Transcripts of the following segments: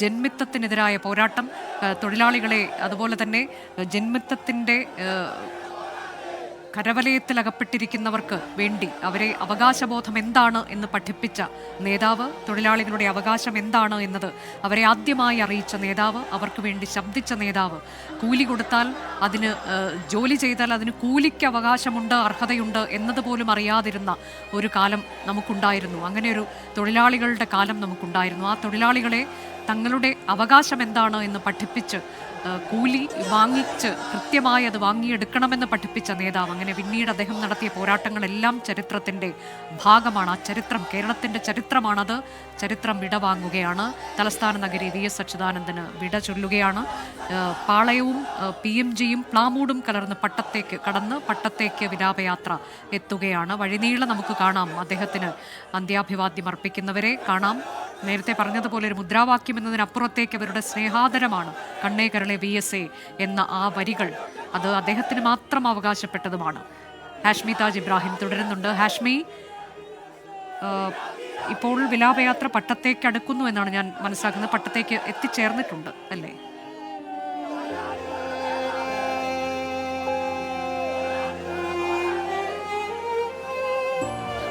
ജന്മിത്തത്തിനെതിരായ പോരാട്ടം, തൊഴിലാളികളെ അതുപോലെ തന്നെ ജന്മിത്തത്തിൻ്റെ കരവലയത്തിൽ അകപ്പെട്ടിരിക്കുന്നവർക്ക് വേണ്ടി അവരെ അവകാശബോധം എന്താണ് എന്ന് പഠിപ്പിച്ച നേതാവ്, തൊഴിലാളികളുടെ അവകാശം എന്താണ് എന്നത് അവരെ ആദ്യമായി അറിയിച്ച നേതാവ്, അവർക്ക് വേണ്ടി ശബ്ദിച്ച നേതാവ്, കൂലി കൊടുത്താൽ അതിന് ജോലി ചെയ്താൽ അതിന് കൂലിക്ക് അവകാശമുണ്ട്, അർഹതയുണ്ട് എന്നതുപോലും അറിയാതിരുന്ന ഒരു കാലം നമുക്കുണ്ടായിരുന്നു. അങ്ങനെ ഒരു തൊഴിലാളികളുടെ കാലം നമുക്കുണ്ടായിരുന്നു. ആ തൊഴിലാളികളെ തങ്ങളുടെ അവകാശം എന്താണ് എന്ന് പഠിപ്പിച്ച് കൂലി വാങ്ങിച്ച് കൃത്യമായി അത് വാങ്ങിയെടുക്കണമെന്ന് പഠിപ്പിച്ച നേതാവ്. അങ്ങനെ പിന്നീട് അദ്ദേഹം നടത്തിയ പോരാട്ടങ്ങളെല്ലാം ചരിത്രത്തിൻ്റെ ഭാഗമാണ്. ആ ചരിത്രം കേരളത്തിൻ്റെ ചരിത്രമാണത്. ചരിത്രം വിടവാങ്ങുകയാണ്. തലസ്ഥാന നഗരി VS അച്യുതാനന്ദന് വിട ചൊല്ലുകയാണ്. പാളയവും PMGയും പ്ലാമൂടും കലർന്ന് പട്ടത്തേക്ക് വിലാപയാത്ര എത്തുകയാണ്. വഴിനീളെ നമുക്ക് കാണാം അദ്ദേഹത്തിന് അന്ത്യാഭിവാദ്യം അർപ്പിക്കുന്നവരെ കാണാം. നേരത്തെ പറഞ്ഞതുപോലെ ഒരു മുദ്രാവാക്യം എന്നതിനപ്പുറത്തേക്ക് അവരുടെ സ്നേഹാദരമാണ് കണ്ണേ കരളെ VSA എന്ന ആ വരികൾ. അത് അദ്ദേഹത്തിന് മാത്രം അവകാശപ്പെട്ടതുമാണ്. ഹാഷ്മി താജ് ഇബ്രാഹിം തുടരുന്നുണ്ട്. ഹാഷ്മി, ഇപ്പോൾ വിലാപയാത്ര പട്ടത്തേക്ക് അടുക്കുന്നു എന്നാണ് ഞാൻ മനസ്സിലാക്കുന്നത്. പട്ടത്തേക്ക് എത്തിച്ചേർന്നിട്ടുണ്ട് അല്ലേ?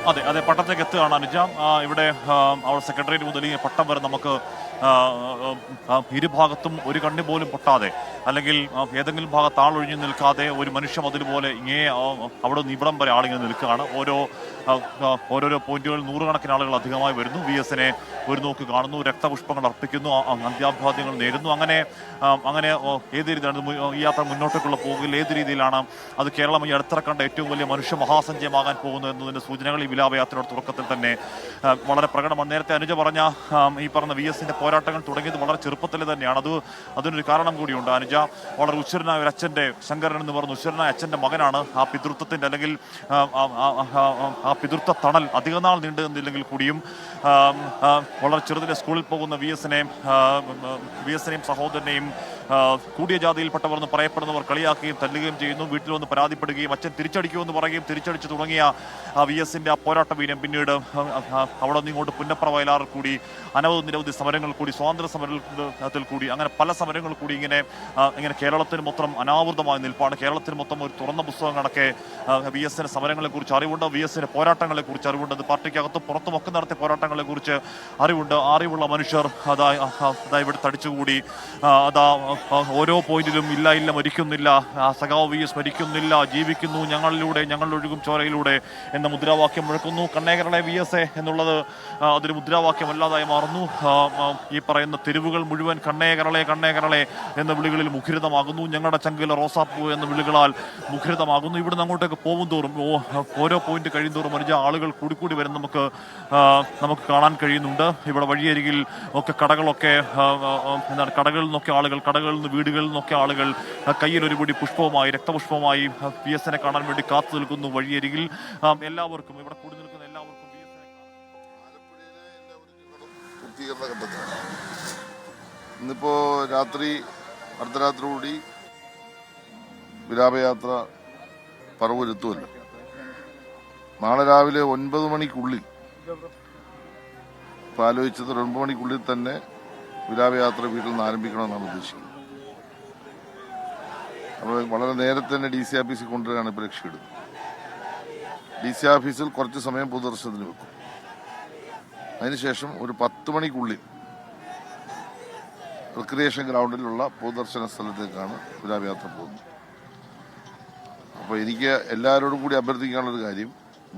അതെ അതെ, പട്ടത്തേക്ക് എത്തുകയാണ് അനുജ. ഇവിടെ അവർ സെക്രട്ടേറിയറ്റ് മുതൽ ഈ പട്ടം വരെ നമുക്ക് ഇരുഭാഗത്തും ഒരു കണ്ണി പോലും പൊട്ടാതെ, അല്ലെങ്കിൽ ഏതെങ്കിലും ഭാഗത്ത് ആളൊഴിഞ്ഞു നിൽക്കാതെ ഒരു മനുഷ്യ മതിൽ പോലെ അവിടെ നിന്ന് ഇവിടം വരെ ആളിങ്ങനെ നിൽക്കുകയാണ്. ഓരോരോ പോയിന്റുകളിൽ നൂറുകണക്കിന് ആളുകൾ അധികമായി വരുന്നു. VSനെ ഒരു നോക്ക് കാണുന്നു, രക്തപുഷ്പങ്ങൾ അർപ്പിക്കുന്നു, അന്ത്യാഭിവാദ്യങ്ങൾ നേരുന്നു. അങ്ങനെ ഏത് രീതിയിലാണ് ഈ യാത്ര മുന്നോട്ടേക്കുള്ള പോകിൽ, ഏത് രീതിയിലാണ് അത് കേരളം ഈ അടുത്തിടെ കണ്ട ഏറ്റവും വലിയ മനുഷ്യ മഹാസഞ്ചയമാകാൻ പോകുന്നു എന്നതിൻ്റെ സൂചനകൾ ഈ വിലാപയാത്രയുടെ തുടക്കത്തിൽ തന്നെ വളരെ പ്രകടമാണ്. നേരത്തെ അനുജ പറഞ്ഞ ഈ പറഞ്ഞ VSന്റെ പോരാട്ടങ്ങൾ തുടങ്ങിയത് വളരെ ചെറുപ്പത്തിൽ തന്നെയാണ്. അതിനൊരു കാരണം കൂടിയുണ്ട് അനുജ. വളരെ ഉച്ചരനായ ഒരു അച്ഛൻ്റെ, ശങ്കരൻ എന്ന് പറഞ്ഞ ഉച്ചരനായ അച്ഛൻ്റെ മകനാണ് ആ പിതൃത്വത്തിൻ്റെ, അല്ലെങ്കിൽ ആ പിതൃത്വ തണൽ അധികനാൾ നീണ്ടു നിന്നില്ലെങ്കിൽ കൂടിയും വളരെ ചെറുതിലെ സ്കൂളിൽ പോകുന്ന VSനെയും സഹോദരനെയും കൂടിയ ജാതിയിൽപ്പെട്ടവർ എന്ന് പറയപ്പെടുന്നവർ കളിയാക്കുകയും തല്ലുകയും ചെയ്യുന്നു. വീട്ടിൽ വന്ന് പരാതിപ്പെടുകയും അച്ഛൻ തിരിച്ചടിക്കുമെന്ന് പറയുകയും തിരിച്ചടിച്ചു തുടങ്ങിയ VSന്റെ ആ പോരാട്ട വീര്യം പിന്നീട് അവിടെ നിന്ന് ഇങ്ങോട്ട് പുന്നപ്ര വയലാറിൽ കൂടി നിരവധി സമരങ്ങൾ കൂടി, സ്വാതന്ത്ര്യ സമരത്തിൽ കൂടി, അങ്ങനെ പല സമരങ്ങൾ കൂടി ഇങ്ങനെ കേരളത്തിന് മൊത്തം അനാവൃതമായി നിൽപ്പാണ്. കേരളത്തിന് മൊത്തം ഒരു തുറന്ന പുസ്തകം കണക്കെ VSന്റെ സമരങ്ങളെ കുറിച്ച് അറിവുണ്ട്, VSന്റെ പോരാട്ടങ്ങളെ കുറിച്ച് അറിവുണ്ട്, അത് പാർട്ടിക്കകത്തും പുറത്തുമൊക്കെ നടത്തിയ പോരാട്ടങ്ങളെ കുറിച്ച് അറിവുണ്ട്. അറിവുള്ള മനുഷ്യർ അതാ ഇവിടെ തടിച്ചുകൂടി ഓരോ പോയിന്റിലും ഇല്ല മരിക്കുന്നില്ല, സഖാവ് VS മരിക്കുന്നില്ല, ജീവിക്കുന്നു ഞങ്ങളിലൂടെ, ഞങ്ങളൊഴുകും ചോരയിലൂടെ എന്ന മുദ്രാവാക്യം മുഴക്കുന്നു. കണ്ണേകരളെ VSA എന്നുള്ളത് അതൊരു മുദ്രാവാക്യമല്ലാതായി മാറുന്നു. ഈ പറയുന്ന തെരുവുകൾ മുഴുവൻ കണ്ണേകരളെ എന്ന വിളികളിൽ മുഖരിതമാകുന്നു. ഞങ്ങളുടെ ചങ്കിലെ റോസാപ്പൂ എന്ന വിളികളാൽ മുഖരിതമാകുന്നു. ഇവിടുന്ന് അങ്ങോട്ടേക്ക് പോകും തോറും ഓരോ പോയിന്റ് കഴിയുന്തോറും ആളുകൾ കൂടി വരും നമുക്ക് കാണാൻ കഴിയുന്നുണ്ട്. ഇവിടെ വഴിയരികിൽ ഒക്കെ കടകളൊക്കെ കടകളിൽ നിന്നൊക്കെ ആളുകൾ, കടകളിൽ നിന്ന് വീടുകളിൽ നിന്നൊക്കെ ആളുകൾ കയ്യിൽ ഒരു പിടി പുഷ്പവുമായി, രക്തപുഷ്പവുമായി VSനെ കാണാൻ വേണ്ടി കാത്തു നിൽക്കുന്നു വഴിയരികിൽ. എല്ലാവർക്കും ഇവിടെ കൂടി നിൽക്കുന്ന എല്ലാവർക്കും ഇന്നിപ്പോ അർദ്ധരാത്രി കൂടി വിലാപയാത്ര പറവൂരെത്തുമല്ലോ. നാളെ രാവിലെ 9 മണിക്കുള്ളിൽ, ഇപ്പൊ ആലോചിച്ചത് 9 മണിക്കുള്ളിൽ തന്നെ വിലാപയാത്ര വീട്ടിൽ നിന്ന് ആരംഭിക്കണമെന്നാണ് ഉദ്ദേശിക്കുന്നത്. അപ്പോൾ വളരെ നേരത്തെ തന്നെ DC ഓഫീസിൽ കൊണ്ടുവരാനാണ് ഇപ്പോൾ ലക്ഷ്യമിടുന്നത്. DC ഓഫീസിൽ കുറച്ച് സമയം പൊതുദർശനത്തിന് വെക്കും. അതിനുശേഷം ഒരു 10 മണിക്കുള്ളിൽ റിക്രിയേഷൻ ഗ്രൗണ്ടിലുള്ള പൊതുദർശന സ്ഥലത്തേക്കാണ് വിലാപയാത്ര പോകുന്നത്. അപ്പോൾ എനിക്ക് എല്ലാവരോടും കൂടി അഭ്യർത്ഥിക്കാനുള്ളൊരു കാര്യം,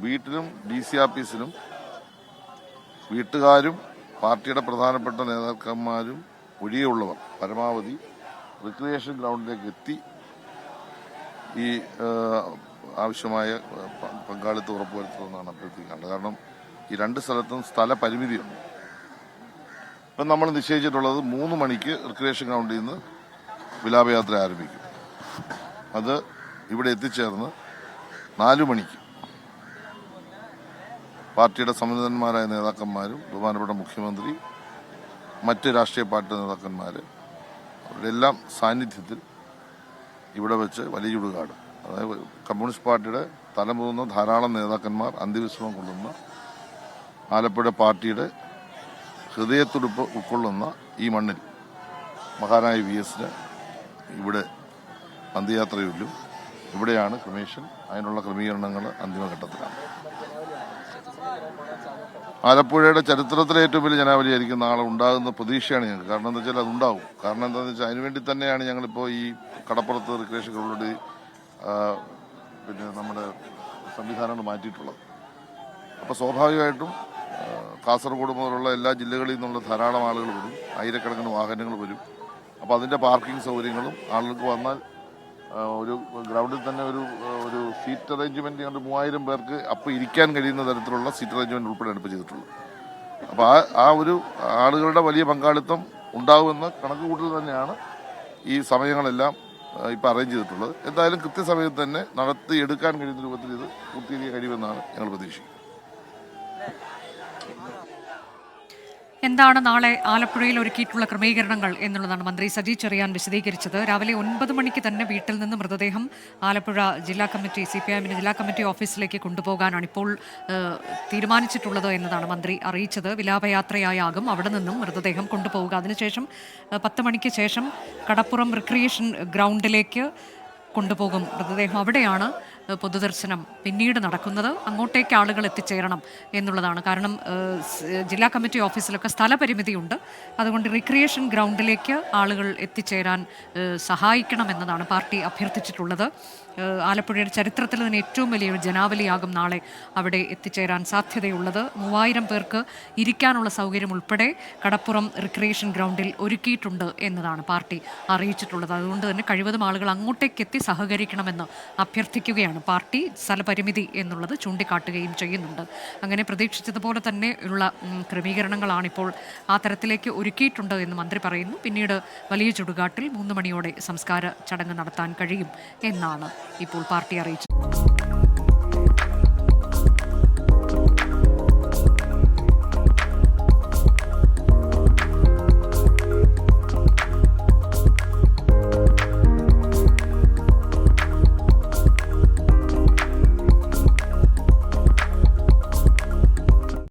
വീട്ടിലും DC ഓഫീസിലും വീട്ടുകാരും പാർട്ടിയുടെ പ്രധാനപ്പെട്ട നേതാക്കന്മാരും ഒഴികെയുള്ളവർ പരമാവധി റിക്രിയേഷൻ ഗ്രൗണ്ടിലേക്ക് എത്തി ഈ ആവശ്യമായ പങ്കാളിത്തം ഉറപ്പുവരുത്തണമെന്നാണ് അഭ്യർത്ഥിക്കേണ്ടത്. കാരണം ഈ രണ്ട് സ്ഥലത്തും സ്ഥല പരിമിതിയുണ്ട്. ഇപ്പം നമ്മൾ നിശ്ചയിച്ചിട്ടുള്ളത് 3 മണിക്ക് റിക്രിയേഷൻ ഗ്രൗണ്ടിൽ നിന്ന് വിലാപയാത്ര ആരംഭിക്കും. അത് ഇവിടെ എത്തിച്ചേർന്ന് 4 മണിക്ക് പാർട്ടിയുടെ സമ്മതിന്മാരായ നേതാക്കന്മാരും ബഹുമാനപ്പെട്ട മുഖ്യമന്ത്രി, മറ്റ് രാഷ്ട്രീയ പാർട്ടി നേതാക്കന്മാർ, അവരുടെ എല്ലാം സാന്നിധ്യത്തിൽ ഇവിടെ വെച്ച് വലിയ ചുടുകാട്, അതായത് കമ്മ്യൂണിസ്റ്റ് പാർട്ടിയുടെ തലമുതിർന്ന ധാരാളം നേതാക്കന്മാർ അന്ത്യവിശ്രമം കൊള്ളുന്ന ആലപ്പുഴ പാർട്ടിയുടെ ഹൃദയത്തുടിപ്പ് ഉൾക്കൊള്ളുന്ന ഈ മണ്ണിൽ മഹാനായ VSന് ഇവിടെ അന്ത്യയാത്രയുള്ളൂ. ഇവിടെയാണ് ക്രിമേഷൻ. അതിനുള്ള ക്രമീകരണങ്ങൾ അന്തിമഘട്ടത്തിലാണ്. ആലപ്പുഴയുടെ ചരിത്രത്തിലെ ഏറ്റവും വലിയ ജനാവലിയായിരിക്കും നാളെ ഉണ്ടാകുന്ന പ്രതീക്ഷയാണ് ഞങ്ങൾക്ക്. കാരണം എന്താ വെച്ചാൽ അതുണ്ടാവും. കാരണം എന്താണെന്ന് വെച്ചാൽ അതിനുവേണ്ടി തന്നെയാണ് ഞങ്ങളിപ്പോൾ ഈ കടപ്പുറത്ത് റിക്രിയേഷൻ ഗ്രൗണ്ടിൽ പിന്നെ നമ്മുടെ സംവിധാനങ്ങൾ മാറ്റിയിട്ടുള്ളത്. അപ്പോൾ സ്വാഭാവികമായിട്ടും കാസർഗോഡ് മുതലുള്ള എല്ലാ ജില്ലകളിൽ നിന്നുള്ള ധാരാളം ആളുകൾ വരും, ആയിരക്കണക്കിന് വാഹനങ്ങൾ വരും. അപ്പോൾ അതിൻ്റെ പാർക്കിംഗ് സൗകര്യങ്ങളും ആളുകൾക്ക് വന്നാൽ ഒരു ഗ്രൗണ്ടിൽ തന്നെ ഒരു സീറ്റ് അറേഞ്ച്മെൻറ്റ് കൊണ്ട് 3000 പേർക്ക് അപ്പോൾ ഇരിക്കാൻ കഴിയുന്ന തരത്തിലുള്ള സീറ്റ് അറേഞ്ച്മെൻറ്റ് ഉൾപ്പെടെയാണ് ഇപ്പോൾ ചെയ്തിട്ടുള്ളത്. അപ്പോൾ ആ ഒരു ആളുകളുടെ വലിയ പങ്കാളിത്തം ഉണ്ടാകുമെന്ന കണക്കുകൂട്ടൽ തന്നെയാണ് ഈ സമയങ്ങളെല്ലാം ഇപ്പോൾ അറേഞ്ച് ചെയ്തിട്ടുള്ളത്. എന്തായാലും കൃത്യസമയത്ത് തന്നെ നടത്തിയെടുക്കാൻ കഴിയുന്ന രൂപത്തിൽ ഇത് പൂർത്തീകരിക്കാൻ കഴിയുമെന്നാണ് ഞങ്ങൾ പ്രതീക്ഷിക്കുന്നത്. എന്താണ് നാളെ ആലപ്പുഴയിൽ ഒരുക്കിയിട്ടുള്ള ക്രമീകരണങ്ങൾ എന്നുള്ളതാണ് മന്ത്രി സജി ചെറിയാൻ വിശദീകരിച്ചത്. രാവിലെ 9 മണിക്ക് തന്നെ വീട്ടിൽ നിന്ന് മൃതദേഹം ആലപ്പുഴ ജില്ലാ കമ്മിറ്റി CPIMന്റെ ജില്ലാ കമ്മിറ്റി ഓഫീസിലേക്ക് കൊണ്ടുപോകാനാണ് ഇപ്പോൾ തീരുമാനിച്ചിട്ടുള്ളത് എന്നതാണ് മന്ത്രി അറിയിച്ചത്. വിലാപയാത്രയായാകും അവിടെ നിന്നും മൃതദേഹം കൊണ്ടുപോവുക. അതിനുശേഷം 10 മണിക്ക് ശേഷം കടപ്പുറം റിക്രിയേഷൻ ഗ്രൗണ്ടിലേക്ക് കൊണ്ടുപോകും മൃതദേഹം. അവിടെയാണ് പൊതുദർശനം പിന്നീട് നടക്കുന്നത്. അങ്ങോട്ടേക്ക് ആളുകൾ എത്തിച്ചേരണം എന്നുള്ളതാണ്. കാരണം ജില്ലാ കമ്മിറ്റി ഓഫീസിലൊക്കെ സ്ഥലപരിമിതിയുണ്ട്. അതുകൊണ്ട് റിക്രിയേഷൻ ഗ്രൗണ്ടിലേക്ക് ആളുകൾ എത്തിച്ചേരാൻ സഹായിക്കണമെന്നതാണ് പാർട്ടി അഭ്യർത്ഥിച്ചിട്ടുള്ളത്. ആലപ്പുഴയുടെ ചരിത്രത്തിൽ തന്നെ ഏറ്റവും വലിയൊരു ജനാവലിയാകും നാളെ അവിടെ എത്തിച്ചേരാൻ സാധ്യതയുള്ളത്. 3000 പേർക്ക് ഇരിക്കാനുള്ള സൗകര്യം ഉൾപ്പെടെ കടപ്പുറം റിക്രിയേഷൻ ഗ്രൗണ്ടിൽ ഒരുക്കിയിട്ടുണ്ട് എന്നതാണ് പാർട്ടി അറിയിച്ചിട്ടുള്ളത്. അതുകൊണ്ട് തന്നെ കഴിവതും ആളുകൾ അങ്ങോട്ടേക്ക് എത്തി സഹകരിക്കണമെന്ന് അഭ്യർത്ഥിക്കുകയാണ് പാർട്ടി. സ്ഥലപരിമിതി എന്നുള്ളത് ചൂണ്ടിക്കാട്ടുകയും ചെയ്യുന്നുണ്ട്. അങ്ങനെ പ്രതീക്ഷിച്ചതുപോലെ തന്നെ ഉള്ള ക്രമീകരണങ്ങളാണിപ്പോൾ ആ തരത്തിലേക്ക് ഒരുക്കിയിട്ടുണ്ട് എന്ന് മന്ത്രി പറയുന്നു. പിന്നീട് വലിയ ചുടുകാട്ടിൽ 3 മണിയോടെ സംസ്കാര ചടങ്ങ് നടത്താൻ കഴിയും എന്നാണ് ഇപ്പോൾ പാർട്ടി അറിയിച്ചത്.